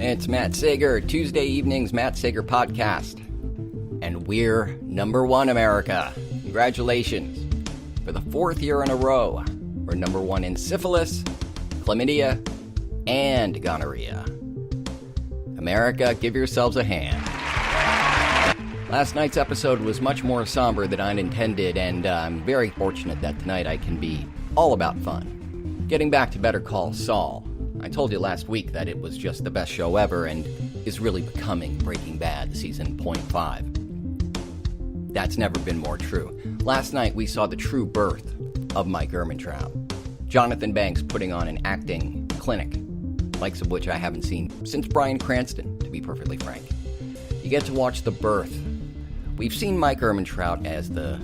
It's Matt Sager, Tuesday evening's Matt Sager podcast. And we're number one, America. Congratulations. For the fourth year in a row, we're number one in syphilis, chlamydia, and gonorrhea. America, give yourselves a hand. Last night's episode was much more somber than I'd intended, and I'm very fortunate that tonight I can be all about fun. Getting back to Better Call Saul, I told you last week that it was just the best show ever and is really becoming Breaking Bad season .5. That's never been more true. Last night we saw the true birth of Mike Ehrmantraut. Jonathan Banks putting on an acting clinic, likes of which I haven't seen since Bryan Cranston, to be perfectly frank. You get to watch the birth. We've seen Mike Ehrmantraut as the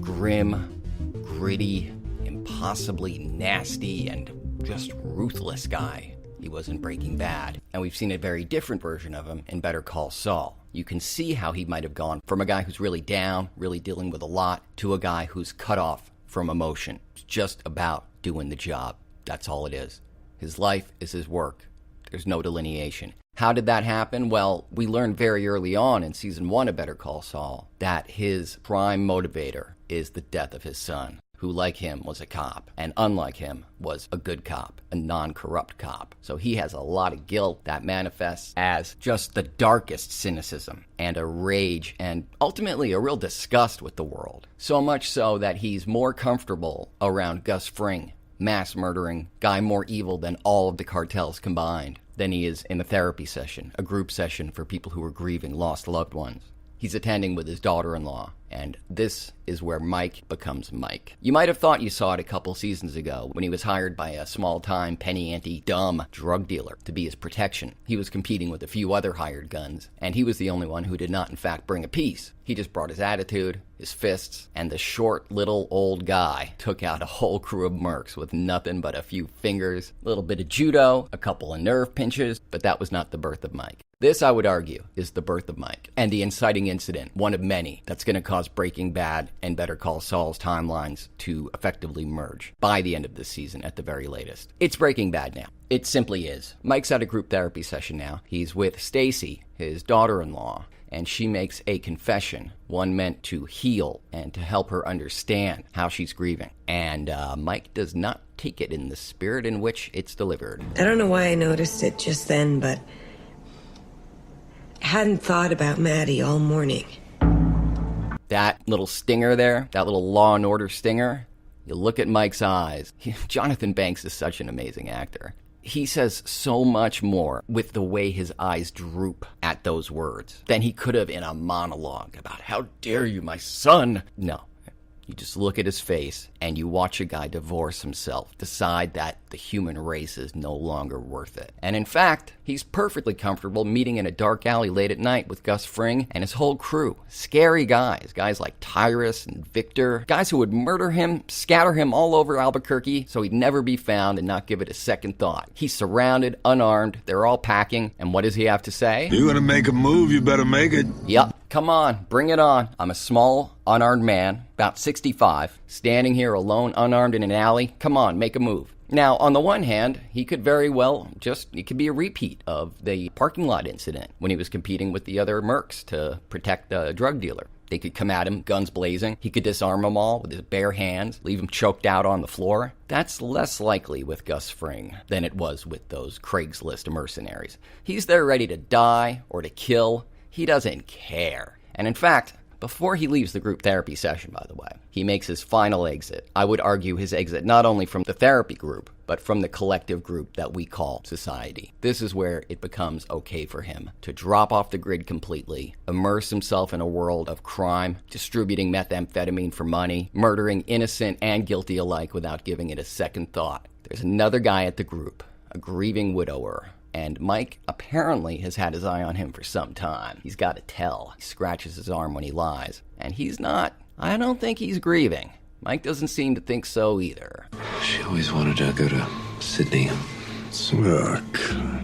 grim, gritty, impossibly nasty, and just ruthless guy he was in Breaking Bad. And we've seen a very different version of him in Better Call Saul. You can see how he might have gone from a guy who's really down, really dealing with a lot, to a guy who's cut off from emotion. It's just about doing the job. That's all it is. His life is his work. There's no delineation. How did that happen? Well, we learned very early on in season 1 of Better Call Saul that his prime motivator is the death of his son, who, like him, was a cop, and unlike him, was a good cop, a non-corrupt cop. So he has a lot of guilt that manifests as just the darkest cynicism and a rage and ultimately a real disgust with the world. So much so that he's more comfortable around Gus Fring, mass-murdering guy more evil than all of the cartels combined, than he is in a therapy session, a group session for people who are grieving lost loved ones. He's attending with his daughter-in-law, and this is where Mike becomes Mike. You might have thought you saw it a couple seasons ago when he was hired by a small-time, penny-ante, dumb drug dealer to be his protection. He was competing with a few other hired guns, and he was the only one who did not, in fact, bring a piece. He just brought his attitude, his fists, and the short, little, old guy took out a whole crew of mercs with nothing but a few fingers, a little bit of judo, a couple of nerve pinches, but that was not the birth of Mike. This, I would argue, is the birth of Mike, and the inciting incident, one of many, that's going to cause Breaking Bad and Better Call Saul's timelines to effectively merge by the end of this season at the very latest. It's Breaking Bad now. It simply is. Mike's at a group therapy session now. He's with Stacy, his daughter-in-law, and she makes a confession, one meant to heal and to help her understand how she's grieving. And Mike does not take it in the spirit in which it's delivered. I don't know why I noticed it just then, but I hadn't thought about Maddie all morning. That little stinger there, that little Law and Order stinger, you look at Mike's eyes. Jonathan Banks is such an amazing actor. He says so much more with the way his eyes droop at those words than he could have in a monologue about, how dare you, my son? No. You just look at his face and you watch a guy divorce himself, decide that the human race is no longer worth it. And in fact, he's perfectly comfortable meeting in a dark alley late at night with Gus Fring and his whole crew. Scary guys like Tyrus and Victor, guys who would murder him, scatter him all over Albuquerque so he'd never be found and not give it a second thought. He's surrounded, unarmed, they're all packing, and what does he have to say? You're gonna make a move, you better make it. Yep. Come on, bring it on. I'm a small, unarmed man, about 65, standing here alone, unarmed in an alley. Come on, make a move. Now, on the one hand, he could very well it could be a repeat of the parking lot incident when he was competing with the other mercs to protect the drug dealer. They could come at him, guns blazing. He could disarm them all with his bare hands, leave them choked out on the floor. That's less likely with Gus Fring than it was with those Craigslist mercenaries. He's there ready to die or to kill. He doesn't care. And in fact, before he leaves the group therapy session, by the way, he makes his final exit. I would argue his exit not only from the therapy group, but from the collective group that we call society. This is where it becomes okay for him to drop off the grid completely, immerse himself in a world of crime, distributing methamphetamine for money, murdering innocent and guilty alike without giving it a second thought. There's another guy at the group, a grieving widower. And Mike apparently has had his eye on him for some time. He's got to tell. He scratches his arm when he lies. And he's not. I don't think he's grieving. Mike doesn't seem to think so either. She always wanted to go to Sydney. Oh, God.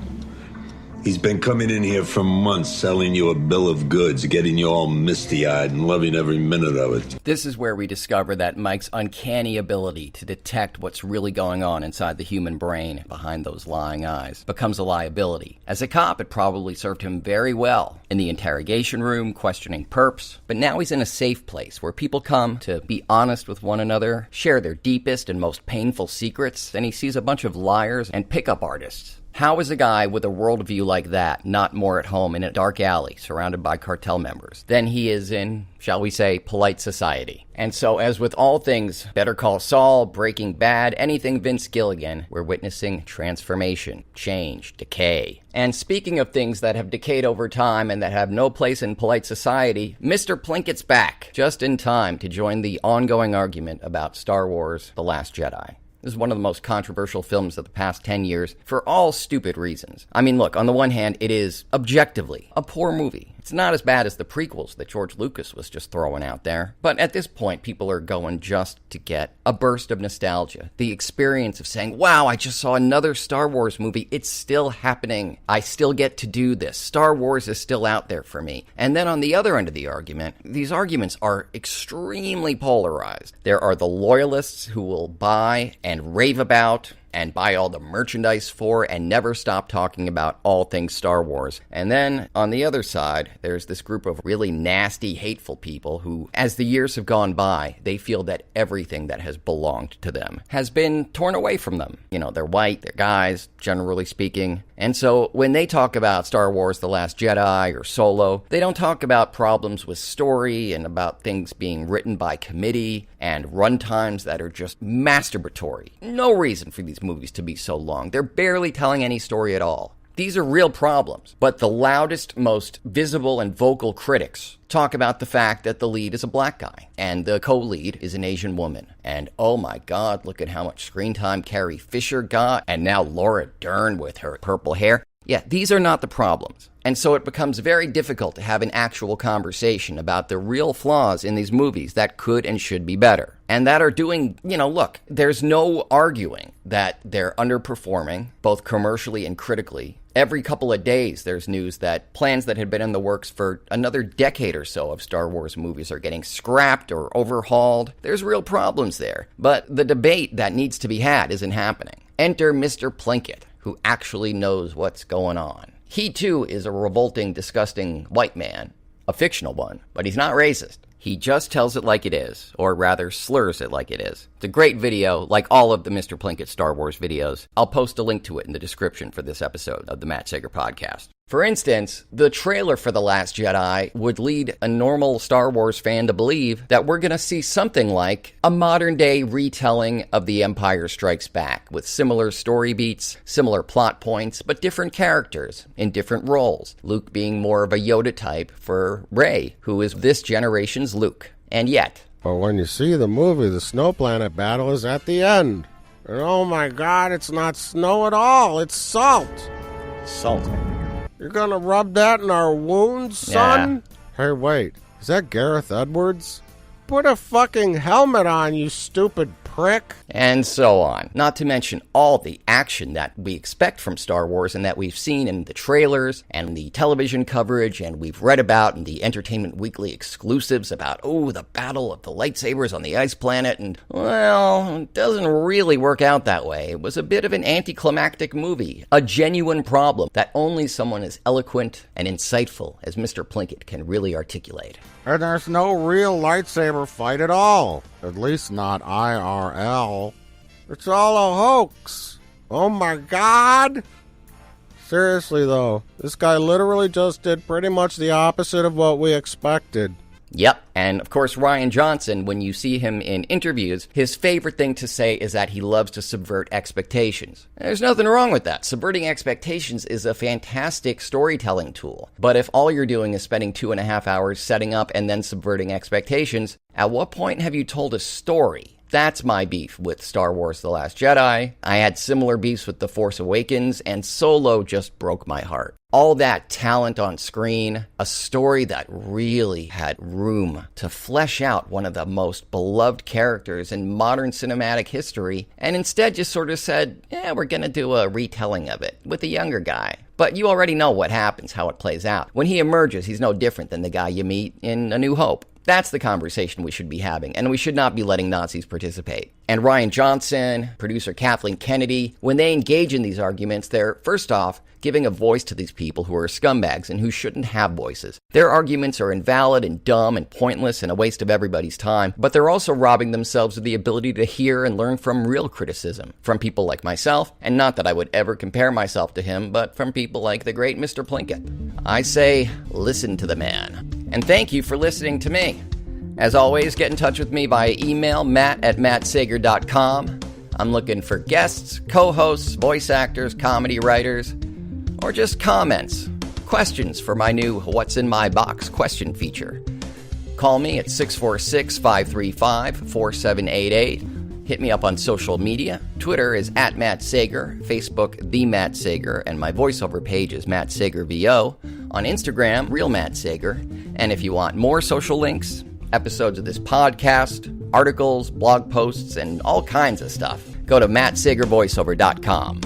He's been coming in here for months selling you a bill of goods, getting you all misty-eyed and loving every minute of it. This is where we discover that Mike's uncanny ability to detect what's really going on inside the human brain behind those lying eyes becomes a liability. As a cop, it probably served him very well in the interrogation room, questioning perps, but now he's in a safe place where people come to be honest with one another, share their deepest and most painful secrets, and he sees a bunch of liars and pickup artists. How is a guy with a worldview like that not more at home in a dark alley surrounded by cartel members than he is in, shall we say, polite society? And so, as with all things Better Call Saul, Breaking Bad, anything Vince Gilligan, we're witnessing transformation, change, decay. And speaking of things that have decayed over time and that have no place in polite society, Mr. Plinkett's back, just in time to join the ongoing argument about Star Wars: The Last Jedi. This is one of the most controversial films of the past 10 years for all stupid reasons. I mean, look, on the one hand, it is objectively a poor movie. It's not as bad as the prequels that George Lucas was just throwing out there. But at this point, people are going just to get a burst of nostalgia. The experience of saying, wow, I just saw another Star Wars movie. It's still happening. I still get to do this. Star Wars is still out there for me. And then on the other end of the argument, these arguments are extremely polarized. There are the loyalists who will buy and rave about and buy all the merchandise for and never stop talking about all things Star Wars. And then, on the other side, there's this group of really nasty, hateful people who, as the years have gone by, they feel that everything that has belonged to them has been torn away from them. You know, they're white, they're guys, generally speaking. And so, when they talk about Star Wars: The Last Jedi or Solo, they don't talk about problems with story and about things being written by committee and runtimes that are just masturbatory. No reason for these movies to be so long. They're barely telling any story at all. These are real problems, but the loudest, most visible and vocal critics talk about the fact that the lead is a black guy and the co-lead is an Asian woman. And oh my God, look at how much screen time Carrie Fisher got, and now Laura Dern with her purple hair. Yeah, these are not the problems. And so it becomes very difficult to have an actual conversation about the real flaws in these movies that could and should be better. And that are doing, look, there's no arguing that they're underperforming, both commercially and critically. Every couple of days, there's news that plans that had been in the works for another decade or so of Star Wars movies are getting scrapped or overhauled. There's real problems there. But the debate that needs to be had isn't happening. Enter Mr. Plinkett, who actually knows what's going on. He, too, is a revolting, disgusting white man, a fictional one, but he's not racist. He just tells it like it is, or rather slurs it like it is. It's a great video, like all of the Mr. Plinkett Star Wars videos. I'll post a link to it in the description for this episode of the Matt Sager Podcast. For instance, the trailer for The Last Jedi would lead a normal Star Wars fan to believe that we're going to see something like a modern-day retelling of The Empire Strikes Back, with similar story beats, similar plot points, but different characters in different roles. Luke being more of a Yoda type for Rey, who is this generation's Luke. And yet... But when you see the movie, the Snow Planet battle is at the end. And oh my God, it's not snow at all, it's salt. Salt. You're gonna rub that in our wounds, son? Yeah. Hey, wait. Is that Gareth Edwards? Put a fucking helmet on, you stupid prick. And so on. Not to mention all the action that we expect from Star Wars and that we've seen in the trailers and the television coverage and we've read about in the Entertainment Weekly exclusives about, the battle of the lightsabers on the ice planet. And, well, it doesn't really work out that way. It was a bit of an anticlimactic movie. A genuine problem that only someone as eloquent and insightful as Mr. Plinkett can really articulate. And there's no real lightsaber fight at all. At least not IRL. It's all a hoax. Oh my God. Seriously though, this guy literally just did pretty much the opposite of what we expected. Yep, and of course Rian Johnson, when you see him in interviews, his favorite thing to say is that he loves to subvert expectations. There's nothing wrong with that. Subverting expectations is a fantastic storytelling tool. But if all you're doing is spending 2.5 hours setting up and then subverting expectations, at what point have you told a story? That's my beef with Star Wars: The Last Jedi. I had similar beefs with The Force Awakens, and Solo just broke my heart. All that talent on screen, a story that really had room to flesh out one of the most beloved characters in modern cinematic history, and instead just sort of said, we're going to do a retelling of it with a younger guy. But you already know what happens, how it plays out. When he emerges, he's no different than the guy you meet in A New Hope. That's the conversation we should be having, and we should not be letting Nazis participate. And Ryan Johnson, producer Kathleen Kennedy, when they engage in these arguments, they're, first off, giving a voice to these people who are scumbags and who shouldn't have voices. Their arguments are invalid and dumb and pointless and a waste of everybody's time, but they're also robbing themselves of the ability to hear and learn from real criticism, from people like myself, and not that I would ever compare myself to him, but from people like the great Mr. Plinkett. I say, listen to the man. And thank you for listening to me. As always, get in touch with me via email, matt@mattsager.com. I'm looking for guests, co-hosts, voice actors, comedy writers, or just comments, questions for my new What's in My Box question feature. Call me at 646-535-4788. Hit me up on social media. Twitter is @MattSager, Facebook, The Matt Sager, and my voiceover page is Matt Sager VO. On Instagram, Real Matt Sager. And if you want more social links, episodes of this podcast, articles, blog posts, and all kinds of stuff, go to mattsagervoiceover.com.